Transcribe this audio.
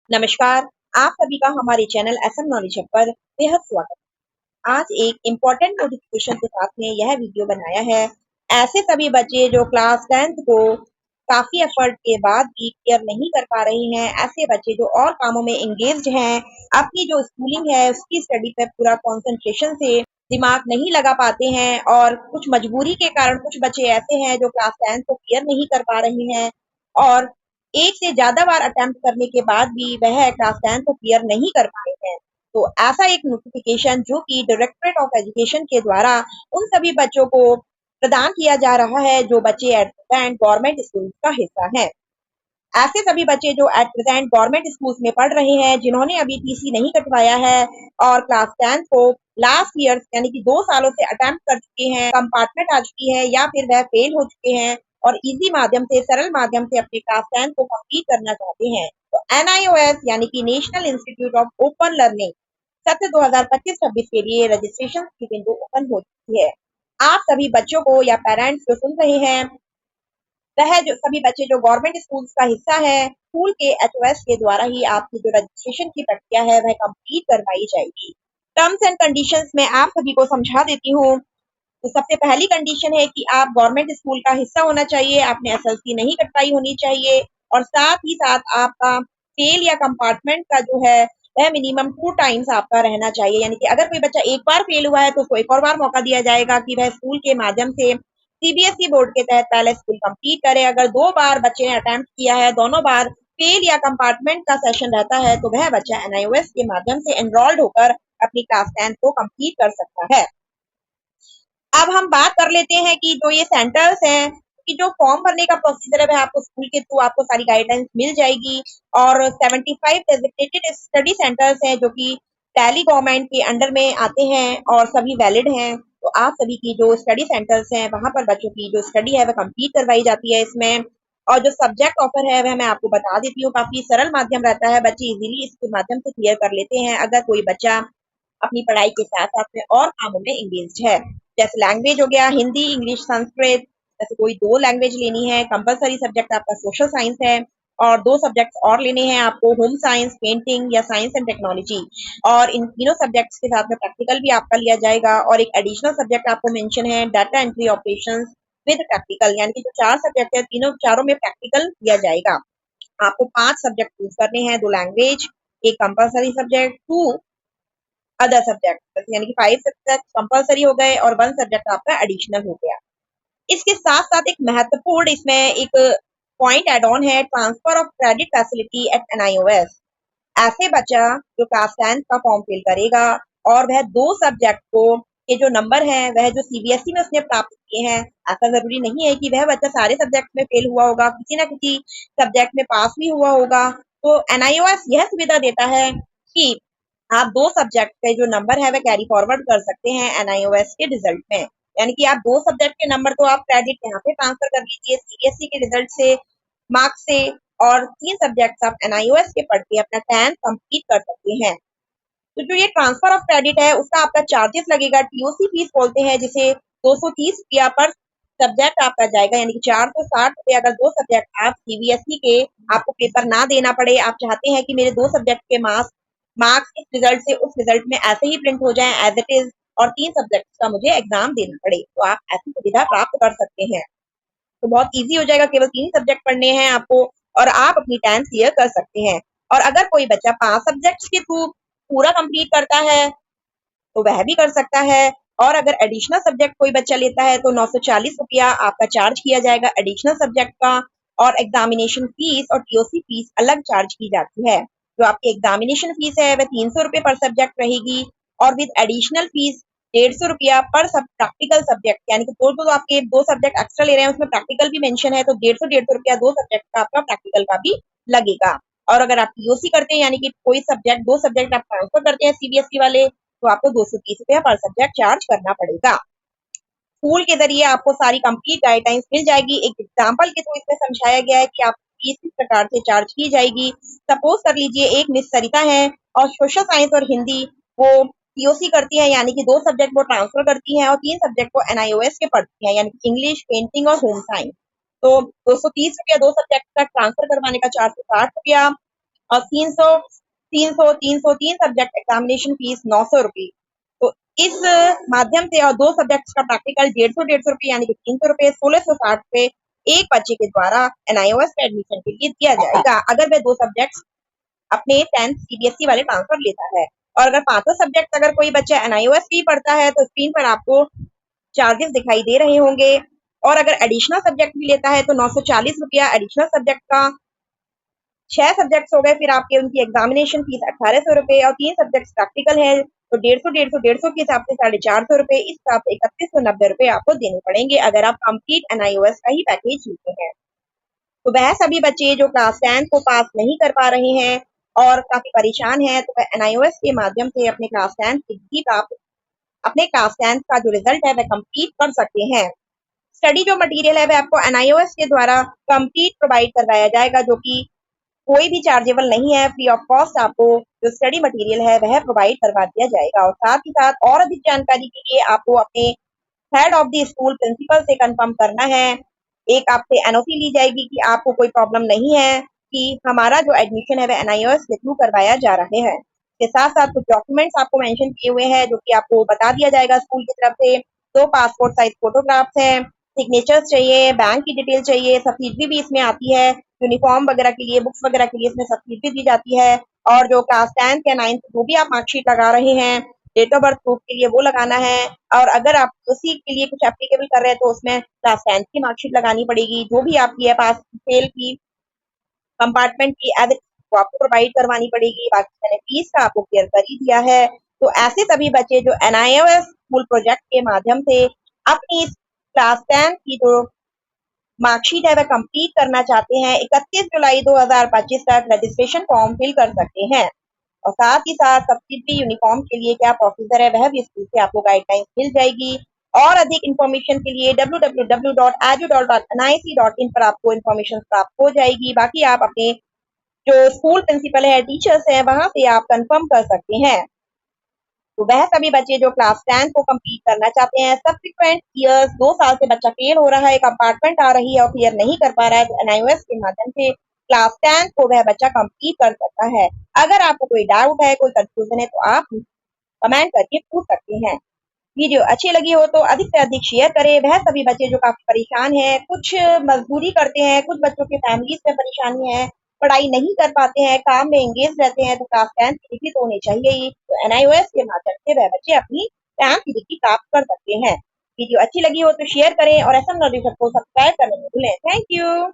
नमस्कार। आप सभी का हमारे चैनल एसएम नॉलेज हब पर बेहद स्वागत है। आज एक इम्पोर्टेंट नोटिफिकेशन के साथ में यह वीडियो बनाया है। ऐसे सभी बच्चे जो क्लास 10th को काफी एफर्ट के बाद भी क्लियर नहीं कर पा रहे हैं, ऐसे बच्चे जो और कामों में एंगेज्ड हैं, अपनी जो स्कूलिंग है उसकी स्टडी पे पूरा कंसंट्रेशन से दिमाग नहीं लगा पाते हैं और कुछ मजबूरी के कारण कुछ बच्चे ऐसे हैं जो क्लास 10th को क्लियर नहीं कर पा रहे हैं और एक से ज्यादा बार अटेम्प्ट करने के बाद भी वह क्लास 10 को क्लियर नहीं कर पाए हैं। तो ऐसा एक नोटिफिकेशन जो कि डायरेक्टरेट ऑफ एजुकेशन के द्वारा उन सभी बच्चों को प्रदान किया जा रहा है जो बच्चे एट प्रेजेंट गवर्नमेंट स्कूल का हिस्सा हैं। ऐसे सभी बच्चे जो एट प्रेजेंट गवर्नमेंट स्कूल्स में पढ़ रहे हैं, जिन्होंने अभी टीसी नहीं कटवाया है और क्लास 10 को लास्ट ईयर यानी कि 2 सालों से अटेम्प्ट कर चुके हैं, कंपार्टमेंट आ चुकी है या फिर वह फेल हो चुके हैं और इजी माध्यम से सरल माध्यम से अपने क्लास 10 को कंप्लीट करना चाहते हैं, तो एनआईओएस यानी कि national institute of open learning सत्र 2025-26 के लिए रजिस्ट्रेशन की विंडो ओपन हो चुकी है। आप सभी बच्चों को या पेरेंट्स जो सुन रहे हैं, वह जो सभी बच्चे जो गवर्नमेंट स्कूल्स का हिस्सा है, स्कूल के एचओएस के द्वारा ही आपकी जो रजिस्ट्रेशन की प्रक्रिया है वह कंप्लीट करवाई जाएगी। टर्म्स एंड कंडीशंस में आप सभी को समझा देती हूँ। तो सबसे पहली कंडीशन है कि आप गवर्नमेंट स्कूल का हिस्सा होना चाहिए, आपने एसएलसी नहीं कटवाई होनी चाहिए और साथ ही साथ आपका फेल या कंपार्टमेंट का जो है वह मिनिमम 2 टाइम्स आपका रहना चाहिए, यानी कि अगर कोई बच्चा एक बार फेल हुआ है तो उसको एक और बार मौका दिया जाएगा कि वह स्कूल के माध्यम से सीबीएसई बोर्ड के तहत पहले स्कूल कंप्लीट करे। अगर 2 बार बच्चे ने अटेम्प्ट किया है, दोनों बार फेल या कंपार्टमेंट का सेशन रहता है, तो वह बच्चा एनआईओएस के माध्यम से एनरोल्ड होकर अपनी क्लास 10 को कंप्लीट कर सकता है। अब हम बात कर लेते हैं कि जो ये सेंटर्स हैं, कि जो फॉर्म भरने का प्रोसीजर है वह आपको स्कूल के थ्रू आपको सारी गाइडेंस मिल जाएगी और 75 डेजिग्नेटेड स्टडी सेंटर्स हैं जो कि दिल्ली गवर्नमेंट के अंडर में आते हैं और सभी वैलिड हैं। तो आप सभी की जो स्टडी सेंटर्स हैं वहां पर बच्चों की जो स्टडी है वह कंप्लीट करवाई जाती है इसमें। और जो सब्जेक्ट ऑफर है वह मैं आपको बता देती हूँ, काफी सरल माध्यम रहता है, बच्चे इजीली इसके माध्यम से क्लियर कर लेते हैं अगर कोई बच्चा अपनी पढ़ाई के साथ साथ में और कामों में एंगेज्ड है। जैसे लैंग्वेज हो गया हिंदी, इंग्लिश, संस्कृत, जैसे कोई 2 लैंग्वेज लेनी है। कंपलसरी सब्जेक्ट आपका सोशल साइंस है और 2 सब्जेक्ट और लेने हैं आपको, होम साइंस, पेंटिंग या साइंस एंड टेक्नोलॉजी। और इन तीनों सब्जेक्ट्स के साथ में प्रैक्टिकल भी आपका लिया जाएगा और एक एडिशनल सब्जेक्ट आपको मेंशन है data entry operations with practical, यानी कि जो 4 सब्जेक्ट है तीनों चारों में प्रैक्टिकल लिया जाएगा। आपको 5 सब्जेक्ट चूज करने हैं, 2 लैंग्वेज, एक कंपलसरी सब्जेक्ट, 2 अदर सब्जेक्ट, यानी कि 5 सब्जेक्ट कंपलसरी हो गए और 1 सब्जेक्ट आपका एडिशनल हो गया। इसके साथ साथ एक महत्वपूर्ण इसमें एक पॉइंट एड ऑन है, transfer of credit facility eight NIOS. ऐसे बच्चा जो क्लास 10 का फॉर्म फिल करेगा और वह 2 सब्जेक्ट को के जो नंबर है वह जो सीबीएसई में उसने प्राप्त किए हैं, ऐसा जरूरी नहीं है कि वह बच्चा सारे सब्जेक्ट में फेल हुआ होगा, किसी ना किसी सब्जेक्ट में पास भी हुआ होगा। तो एनआईओएस यह सुविधा देता है कि आप 2 सब्जेक्ट के जो नंबर है वह कैरी फॉरवर्ड कर सकते हैं एनआईओएस के रिजल्ट में, यानी कि आप 2 सब्जेक्ट के नंबर तो आप क्रेडिट यहाँ पे ट्रांसफर कर लीजिए सीबीएसई के रिजल्ट से, मार्क्स से, और 3 सब्जेक्ट आप एनआईओएस के पढ़ के अपना 10th कंप्लीट कर सकते हैं। तो जो ये ट्रांसफर ऑफ क्रेडिट है उसका आपका चार्जेस लगेगा, टीओसी फीस बोलते हैं जिसे, 230 रुपया पर सब्जेक्ट आपका जाएगा, यानी कि 460 रुपये। अगर 2 सब्जेक्ट आप सीबीएसई के आपको पेपर ना देना पड़े, आप चाहते हैं कि मेरे 2 सब्जेक्ट के मार्क्स मार्क्स इस रिजल्ट से उस रिजल्ट में ऐसे ही प्रिंट हो जाएं एज इट इज और 3 सब्जेक्ट का मुझे एग्जाम देना पड़े, तो आप ऐसी सुविधा प्राप्त कर सकते हैं। तो बहुत इजी हो जाएगा, केवल 3 सब्जेक्ट पढ़ने हैं आपको और आप अपनी 10th क्लियर कर सकते हैं। और अगर कोई बच्चा 5 सब्जेक्ट्स के थ्रू पूरा कंप्लीट करता है तो वह भी कर सकता है। और अगर एडिशनल सब्जेक्ट कोई बच्चा लेता है तो 940 रुपया आपका चार्ज किया जाएगा एडिशनल सब्जेक्ट का, और एग्जामिनेशन फीस और टीओसी फीस अलग चार्ज की जाती है। जो आपकी एग्जामिनेशन फीस है वह 300 रुपये पर सब्जेक्ट रहेगी और विद एडिशनल फीस 150 रुपया पर सब प्रैक्टिकल सब्जेक्ट, यानी कि जो आपके 2 सब्जेक्ट एक्स्ट्रा ले रहे हैं उसमें प्रैक्टिकल भी मेंशन है, तो 150 रुपया 2 सब्जेक्ट का आपका प्रैक्टिकल का भी लगेगा। और अगर आप टीओसी करते हैं, यानी कि कोई सब्जेक्ट 2 सब्जेक्ट आप ट्रांसफर करते हैं सीबीएसई वाले, तो आपको 230 रुपया पर सब्जेक्ट चार्ज करना पड़ेगा। स्कूल के जरिए आपको सारी कंप्लीट गाइडलाइंस मिल जाएगी, एक एग्जाम्पल के थ्रू इसमें समझाया गया है कि आप फीस किस प्रकार से चार्ज की जाएगी। सपोज कर लीजिए एक मिस सरिता है और सोशल साइंस और हिंदी वो टीओसी करती है, यानी कि 2 सब्जेक्ट वो ट्रांसफर करती है और 3 सब्जेक्ट को एनआईओएस के पढ़ती है, यानी कि इंग्लिश, पेंटिंग और होम साइंस। तो 230 रुपया 2 सब्जेक्ट का ट्रांसफर करवाने का, 460 रुपया और 300 सब्जेक्ट एग्जामिनेशन फीस 900 रुपये। तो इस माध्यम से और दो सब्जेक्ट्स का प्रैक्टिकल 150 यानी कि 300 रुपये, 1660 रुपये एक बच्चे के द्वारा एनआईओएस के एडमिशन के लिए दिया जाएगा, अगर वह दो सब्जेक्ट्स अपने 10th सीबीएसई वाले ट्रांसफर लेता है। और अगर पांचों सब्जेक्ट अगर कोई बच्चा एनआईओएस भी पढ़ता है तो स्क्रीन पर आपको चार्जेस दिखाई दे रहे होंगे। और अगर एडिशनल सब्जेक्ट भी लेता है तो 940 रुपया एडिशनल सब्जेक्ट का। 6 सब्जेक्ट्स हो गए फिर आपके, उनकी एग्जामिनेशन फीस 1800 रुपये और 3 सब्जेक्ट्स प्रैक्टिकल है तो 150 के हिसाब से 450 रुपये, इस हिसाब से 3190 रुपये आपको देने पड़ेंगे अगर आप कंप्लीट एनआईओएस का ही पैकेज लेते हैं। तो वह सभी बच्चे जो क्लास 10 को पास नहीं कर पा रहे हैं और काफी परेशान हैं, तो वह एनआईओएस के माध्यम से अपने क्लास 10 की डिग्री प्राप्त, अपने क्लास 10 का जो रिजल्ट है वह कंप्लीट कर सकते हैं। स्टडी जो मटेरियल है वह आपको एनआईओएस के द्वारा कंप्लीट प्रोवाइड करवाया जाएगा, जो कि कोई भी चार्जेबल नहीं है, फ्री ऑफ कॉस्ट आपको जो स्टडी मटेरियल है वह प्रोवाइड करवा दिया जाएगा। और साथ ही साथ और अधिक जानकारी के लिए आपको अपने head of the school principal से कंफर्म करना है। एक आपसे एनओसी ली जाएगी कि आपको कोई प्रॉब्लम नहीं है, कि हमारा जो एडमिशन है वह एनआईओएस के थ्रू करवाया जा रहे हैं। इसके साथ साथ कुछ डॉक्यूमेंट्स आपको मेंशन किए हुए हैं जो कि आपको बता दिया जाएगा स्कूल की तरफ से। तो पासपोर्ट साइज फोटोग्राफ्स हैं, सिग्नेचर्स चाहिए, बैंक की डिटेल चाहिए, सब्सिडी भी इसमें आती है, यूनिफॉर्म वगैरह के लिए, बुक्स वगैरह के लिए इसमें सब्सिडी दी जाती है। और जो क्लास 10th या 9th जो भी आप मार्कशीट लगा रहे हैं, डेट ऑफ बर्थ प्रूफ के लिए वो लगाना है। और अगर आप उसी के लिए कुछ एप्लीकेबल कर रहे हैं तो उसमें क्लास 10th की मार्कशीट लगानी पड़ेगी, जो भी आपकी है पास फेल की, कंपार्टमेंट की एवरेज वो आपको प्रोवाइड करवानी पड़ेगी। बाकी मैंने फीस का आपको क्लियर कर ही दिया है। तो ऐसे सभी बच्चे जो एनआईओएस स्कूल प्रोजेक्ट के माध्यम से अपनी क्लास 10 की जो मार्कशीट है वह कंप्लीट करना चाहते हैं, 31 जुलाई 2025 तक रजिस्ट्रेशन फॉर्म फिल कर सकते हैं। और साथ ही साथ सब्सिडी यूनिफॉर्म के लिए क्या प्रोसीजर है वह भी स्कूल से आपको गाइडलाइंस मिल जाएगी। और अधिक इन्फॉर्मेशन के लिए www.edu.nic.in पर आपको इन्फॉर्मेशन प्राप्त हो जाएगी। बाकी आप अपने जो स्कूल प्रिंसिपल है, टीचर्स हैं, वहां से आप कंफर्म कर सकते हैं। तो वह सभी बच्चे जो क्लास 10 को कंप्लीट करना चाहते हैं, सब्सिक्वेंट ईयर्स 2 साल से बच्चा फेल हो रहा है, कंपार्टमेंट आ रही है और क्लियर नहीं कर पा रहा है, तो एनआईओएस के माध्यम से क्लास 10 को वह बच्चा कंप्लीट कर सकता है। अगर आपको कोई डाउट है, कोई कंफ्यूजन है तो आप कमेंट करके पूछ सकते हैं। वीडियो अच्छी लगी हो तो अधिक से अधिक शेयर करें। वह सभी बच्चे जो काफी परेशान हैं, कुछ मजदूरी करते हैं, कुछ बच्चों की फैमिलीज में परेशानी है, पढ़ाई नहीं कर पाते हैं, काम में एंगेज रहते हैं, तो क्लास 10 की डिग्री तो होनी चाहिए ही। तो एनआईओएस के माध्यम से वह बच्चे अपनी 10 की डिग्री प्राप्त कर सकते हैं। वीडियो अच्छी लगी हो तो शेयर करें और एसएम नॉलेज को सब्सक्राइब करने में भूलें। Thank you.